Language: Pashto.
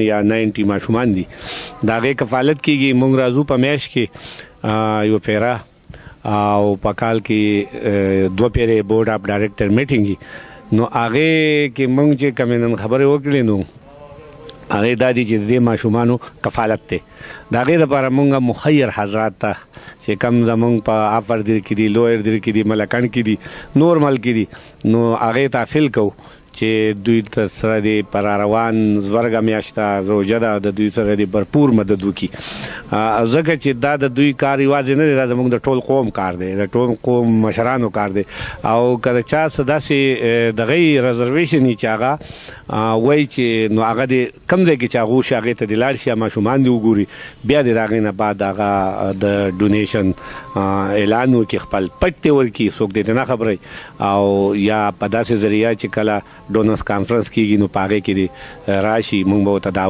یا 90 ماشومان دي د هغې کفالت کیږي. موږ راځو په میاشت کې یو پیره او په کال کې 2 پیرې بورډ اف ډایرکټر میټینګ وي. نو هغې کې موږ چې کومې نن خبرې وکړې نو هغې دا دي چې د دې ماشومانو کفالت دی. د هغې دپاره موږ مخیر حضرات ته چې کم زموږ په افر دیر کې دي، لویر دیر کې دي، ملکان کې دي، نور ملک کې دي، نو هغې ته اپیل کوو چې دوی سره د پر روان زورګه میاشت روژه ده، د دوی سره د भरपूर مدد وکړي. ځکه چې دا د دوی کار یوازې نه دی، دا زموږ د ټول قوم کار دی، د ټول قوم مشرانو کار دی. او که د چا څه داسې دغه ریزرویشن وي چې هغه وایي چې نو هغه د کوم ځای کې چې هغه وشي هغې ته دې لاړ شي، ماشومان دې وګوري، بیا دې د هغې نه بعد هغه د ډونیشن اعلان وکړي، خپل پټ دې ورکړي، څوک دې نه خبروي، او یا په داسې ذریعه چې کله ډونرز کانفرنس کیږي نو په هغې کې دې راشي، موږ به ورته دعوت